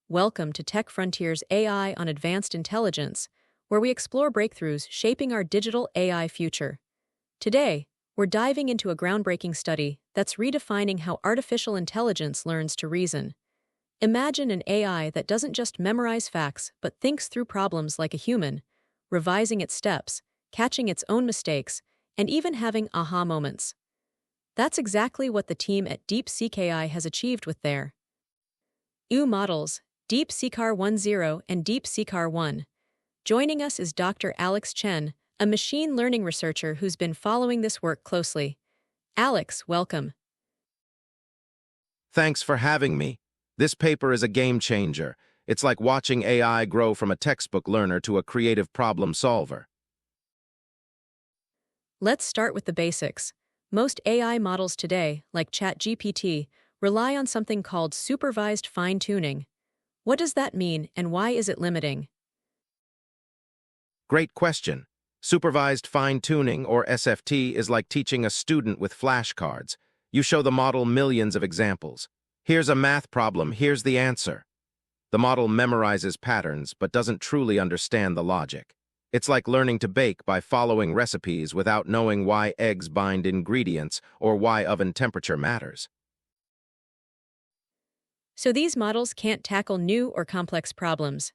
Welcome to Tech Frontiers AI on Advanced Intelligence, where we explore breakthroughs shaping our digital AI future. Today, we're diving into a groundbreaking study that's redefining how artificial intelligence learns to reason. Imagine an AI that doesn't just memorize facts but thinks through problems like a human, revising its steps, catching its own mistakes, and even having aha moments. That's exactly what the team at DeepSeek AI has achieved with their U models, DeepSeek R1 and DeepSeek R1. Joining us is Dr. Alex Chen, a machine learning researcher who's been following this work closely. Alex, welcome. Thanks for having me. This paper is a game changer. It's like watching AI grow from a textbook learner to a creative problem solver. Let's start with the basics. Most AI models today, like ChatGPT, rely on something called supervised fine-tuning. What does that mean, and why is it limiting? Great question. Supervised fine-tuning, or SFT, is like teaching a student with flashcards. You show the model millions of examples. Here's a math problem, here's the answer. The model memorizes patterns but doesn't truly understand the logic. It's like learning to bake by following recipes without knowing why eggs bind ingredients or why oven temperature matters. So these models can't tackle new or complex problems.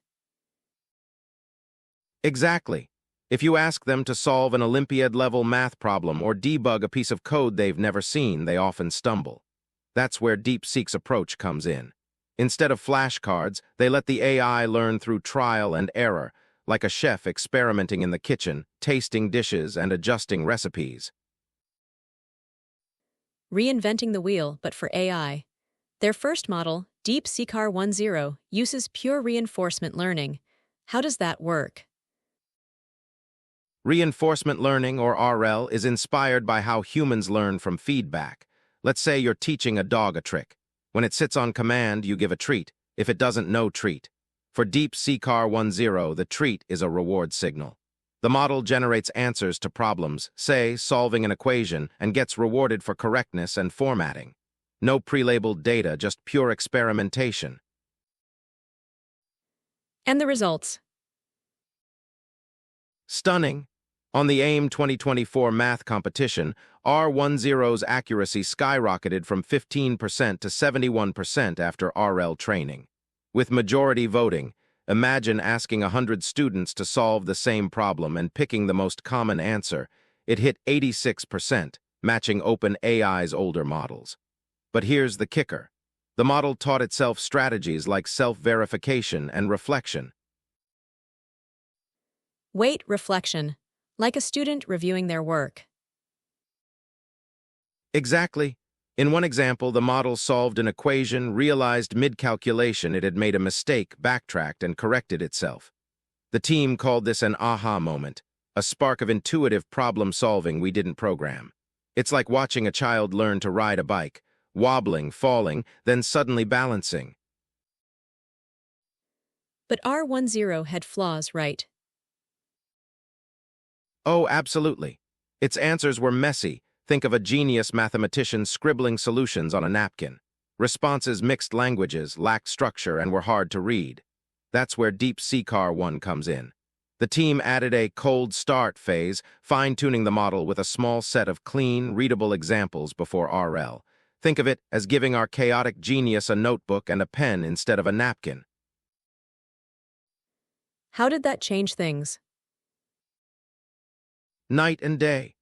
Exactly. If you ask them to solve an Olympiad-level math problem or debug a piece of code they've never seen, they often stumble. That's where DeepSeek's approach comes in. Instead of flashcards, they let the AI learn through trial and error, like a chef experimenting in the kitchen, tasting dishes and adjusting recipes. Reinventing the wheel, but for AI. Their first model, DeepSeek R1, uses pure reinforcement learning. How does that work? Reinforcement learning, or RL, is inspired by how humans learn from feedback. Let's say you're teaching a dog a trick. When it sits on command, you give a treat. If it doesn't, no treat. For DeepSeek R1, the treat is a reward signal. The model generates answers to problems, say, solving an equation, and gets rewarded for correctness and formatting. No pre-labeled data, just pure experimentation. And the results? Stunning. On the AIM 2024 math competition, R10's accuracy skyrocketed from 15% to 71% after RL training. With majority voting, imagine asking 100 students to solve the same problem and picking the most common answer. It hit 86%, matching OpenAI's older models. But here's the kicker. The model taught itself strategies like self-verification and reflection. Wait, reflection. Like a student reviewing their work. Exactly. In one example, the model solved an equation, realized mid-calculation it had made a mistake, backtracked, and corrected itself. The team called this an aha moment, a spark of intuitive problem-solving we didn't program. It's like watching a child learn to ride a bike, wobbling, falling, then suddenly balancing. But R10 had flaws, right? Oh, absolutely. Its answers were messy. Think of a genius mathematician scribbling solutions on a napkin. Responses mixed languages, lacked structure, and were hard to read. That's where DeepSeek R1 comes in. The team added a cold start phase, fine-tuning the model with a small set of clean, readable examples before RL. Think of it as giving our chaotic genius a notebook and a pen instead of a napkin. How did that change things? Night and day.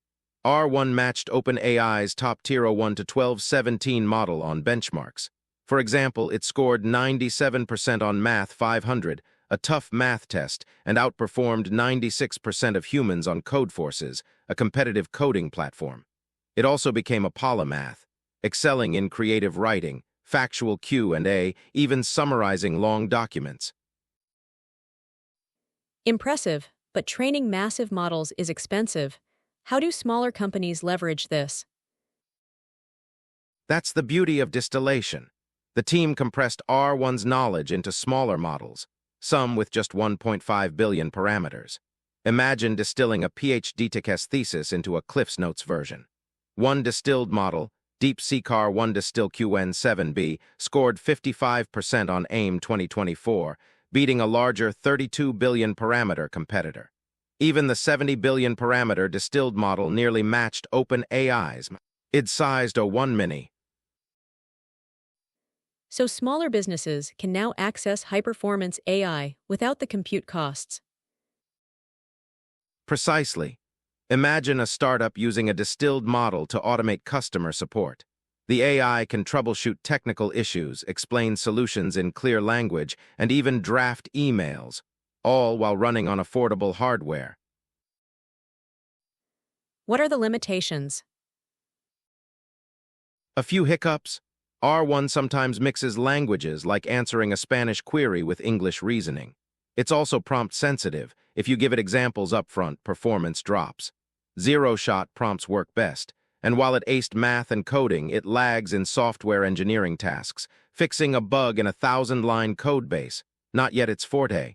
R1 matched OpenAI's top-tier 01 to 1217 model on benchmarks. For example, it scored 97% on Math 500, a tough math test, and outperformed 96% of humans on Codeforces, a competitive coding platform. It also became a polymath, excelling in creative writing, factual Q&A, even summarizing long documents. Impressive, but training massive models is expensive. How do smaller companies leverage this? That's the beauty of distillation. The team compressed R1's knowledge into smaller models, some with just 1.5 billion parameters. Imagine distilling a PhD thesis into a Cliff's Notes version. One distilled model, DeepSeek R1 Distill QN7B scored 55% on AIM 2024, beating a larger 32 billion parameter competitor. Even the 70 billion parameter distilled model nearly matched OpenAI's id-sized O1 Mini. So smaller businesses can now access high-performance AI without the compute costs. Precisely. Imagine a startup using a distilled model to automate customer support. The AI can troubleshoot technical issues, explain solutions in clear language, and even draft emails, all while running on affordable hardware. What are the limitations? A few hiccups. R1 sometimes mixes languages, like answering a Spanish query with English reasoning. It's also prompt-sensitive. If you give it examples upfront, performance drops. Zero-shot prompts work best, and while it aced math and coding, it lags in software engineering tasks, fixing a bug in a 1,000-line code base. Not yet its forte.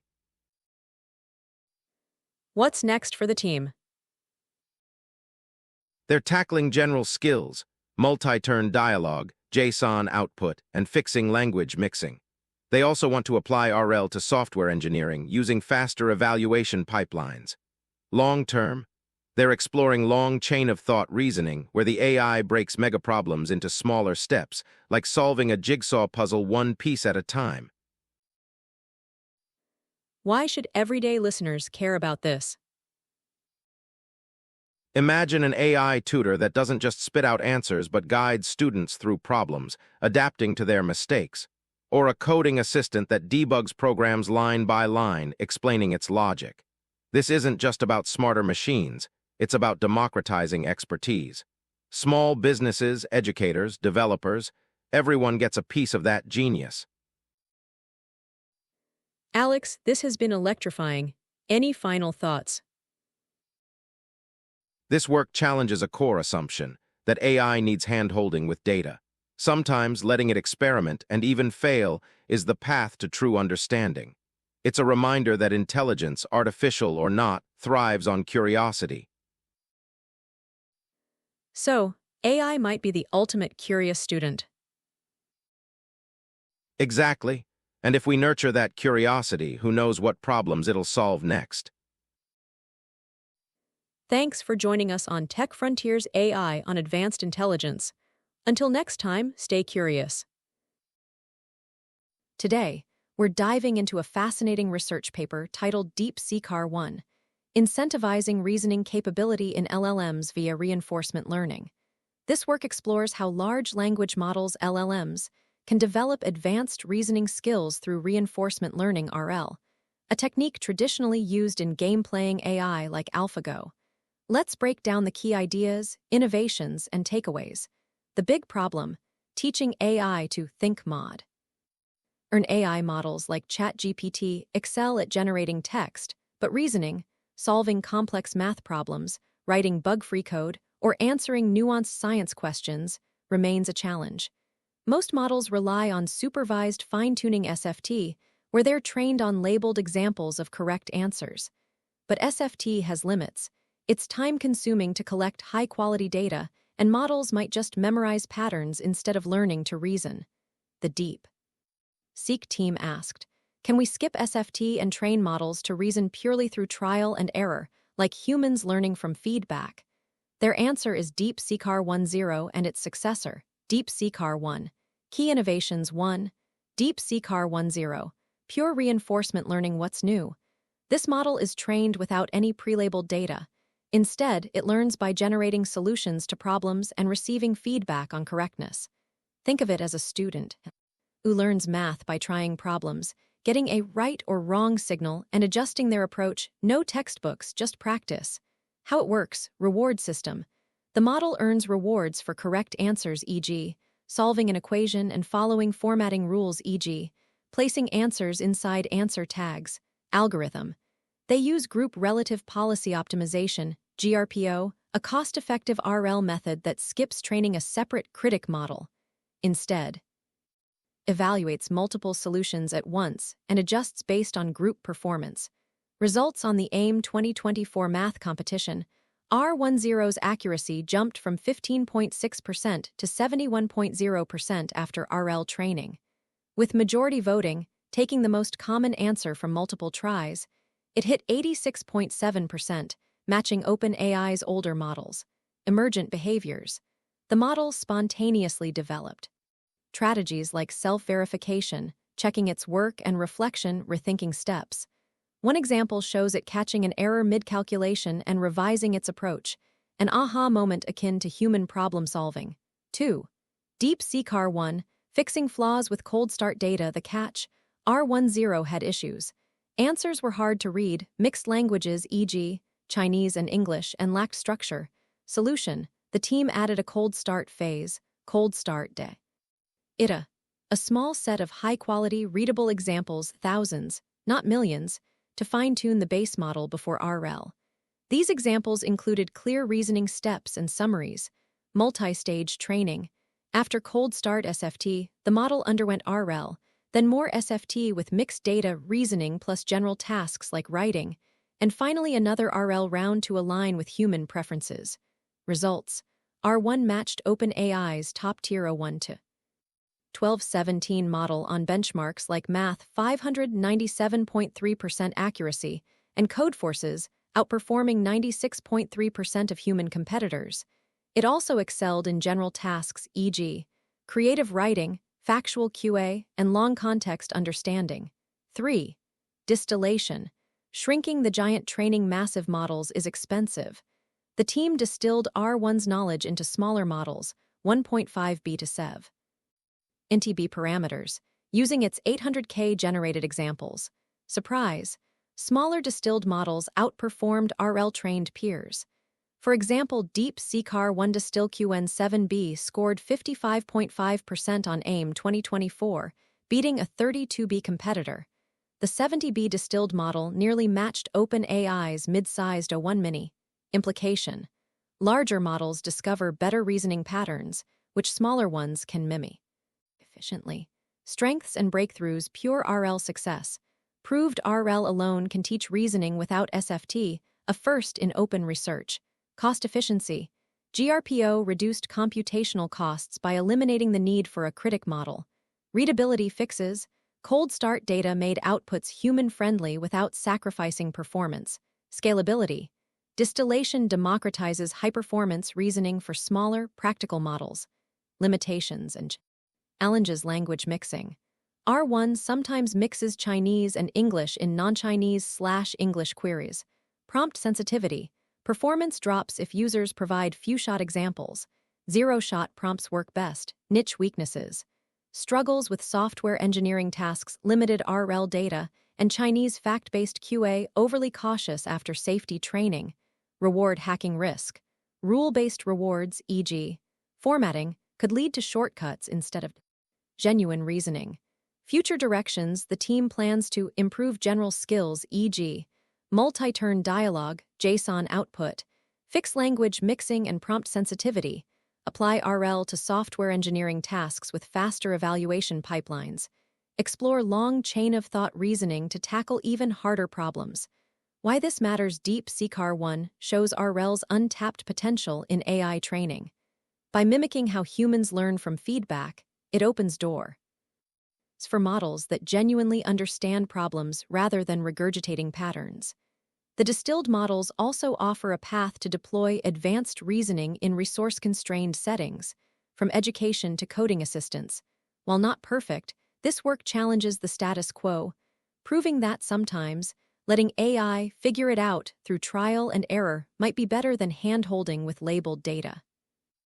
What's next for the team? They're tackling general skills, multi-turn dialogue, JSON output, and fixing language mixing. They also want to apply RL to software engineering using faster evaluation pipelines. Long-term, they're exploring long chain-of-thought reasoning where the AI breaks mega-problems into smaller steps, like solving a jigsaw puzzle one piece at a time. Why should everyday listeners care about this? Imagine an AI tutor that doesn't just spit out answers but guides students through problems, adapting to their mistakes. Or a coding assistant that debugs programs line by line, explaining its logic. This isn't just about smarter machines, it's about democratizing expertise. Small businesses, educators, developers, everyone gets a piece of that genius. Alex, this has been electrifying. Any final thoughts? This work challenges a core assumption, that AI needs hand-holding with data. Sometimes letting it experiment and even fail is the path to true understanding. It's a reminder that intelligence, artificial or not, thrives on curiosity. So, AI might be the ultimate curious student. Exactly. And if we nurture that curiosity, who knows what problems it'll solve next. Thanks for joining us on Tech Frontiers AI on Advanced Intelligence. Until next time, stay curious. Today, we're diving into a fascinating research paper titled DeepSeek R1, Incentivizing Reasoning Capability in LLMs via Reinforcement Learning. This work explores how large language models LLMs can develop advanced reasoning skills through reinforcement learning RL, a technique traditionally used in game-playing AI like AlphaGo. Let's break down the key ideas, innovations, and takeaways. The big problem: teaching AI to think mod. AI models like ChatGPT excel at generating text, but reasoning, solving complex math problems, writing bug-free code, or answering nuanced science questions remains a challenge. Most models rely on supervised fine-tuning SFT, where they're trained on labeled examples of correct answers. But SFT has limits. It's time-consuming to collect high-quality data, and models might just memorize patterns instead of learning to reason. The DeepSeek team asked, can we skip SFT and train models to reason purely through trial and error, like humans learning from feedback? Their answer is DeepSeek R1 and its successor, DeepSeek R1. Key innovations: 1. DeepSeek R1, pure reinforcement learning. What's new? This model is trained without any pre-labeled data. Instead, it learns by generating solutions to problems and receiving feedback on correctness. Think of it as a student who learns math by trying problems, getting a right or wrong signal, and adjusting their approach. No textbooks, just practice. How it works: reward system. The model earns rewards for correct answers, e.g., solving an equation and following formatting rules, e.g., placing answers inside answer tags. Algorithm. They use group relative policy optimization, GRPO, a cost-effective RL method that skips training a separate critic model. Instead, evaluates multiple solutions at once and adjusts based on group performance. Results on the AIM 2024 math competition. R10's accuracy jumped from 15.6% to 71.0% after RL training. With majority voting taking the most common answer from multiple tries, it hit 86.7%, matching OpenAI's older models. Emergent behaviors. The model spontaneously developed strategies like self-verification, checking its work, and reflection, rethinking steps. One example shows it catching an error mid-calculation and revising its approach, an aha moment akin to human problem-solving. 2. DeepSeek R1, fixing flaws with cold start data. The catch: R10 had issues. Answers were hard to read, mixed languages, e.g., Chinese and English, and lacked structure. Solution: the team added a cold start phase, cold start day. ITA, a small set of high-quality, readable examples, thousands, not millions, to fine-tune the base model before RL. These examples included clear reasoning steps and summaries, multi-stage training. After cold start SFT, the model underwent RL, then more SFT with mixed data reasoning plus general tasks like writing, and finally another RL round to align with human preferences. Results: R1 matched OpenAI's top-tier O1 to 1217 model on benchmarks like Math 597.3% accuracy and Codeforce's, outperforming 96.3% of human competitors. It also excelled in general tasks, e.g., creative writing, factual QA, and long context understanding. 3. Distillation. Shrinking the giant training massive models is expensive. The team distilled R1's knowledge into smaller models, 1.5B to SEV. NTB parameters, using its 800K generated examples. Surprise! Smaller distilled models outperformed RL-trained peers. For example, DeepSeek R1 Distill QN7B scored 55.5% on AIM 2024, beating a 32B competitor. The 70B distilled model nearly matched OpenAI's mid-sized O1 Mini. Implication: larger models discover better reasoning patterns, which smaller ones can mimic efficiently. Strengths and breakthroughs. Pure RL success. Proved RL alone can teach reasoning without SFT, a first in open research. Cost efficiency. GRPO reduced computational costs by eliminating the need for a critic model. Readability fixes. Cold start data made outputs human-friendly without sacrificing performance. Scalability. Distillation democratizes high-performance reasoning for smaller, practical models. Limitations and challenges. Language mixing. R1 sometimes mixes Chinese and English in non-Chinese/English queries. Prompt sensitivity. Performance drops if users provide few-shot examples. Zero-shot prompts work best. Niche weaknesses. Struggles with software engineering tasks, limited RL data, and Chinese fact-based QA overly cautious after safety training. Reward hacking risk. Rule-based rewards, e.g., formatting, could lead to shortcuts instead of genuine reasoning. Future directions. The team plans to improve general skills, e.g., multi-turn dialogue, JSON output, fix language mixing and prompt sensitivity, apply RL to software engineering tasks with faster evaluation pipelines, explore long chain-of-thought reasoning to tackle even harder problems. Why this matters. DeepSeek R1 shows RL's untapped potential in AI training. By mimicking how humans learn from feedback, it opens doors for models that genuinely understand problems rather than regurgitating patterns. The distilled models also offer a path to deploy advanced reasoning in resource-constrained settings, from education to coding assistance. While not perfect, this work challenges the status quo, proving that sometimes letting AI figure it out through trial and error might be better than hand-holding with labeled data.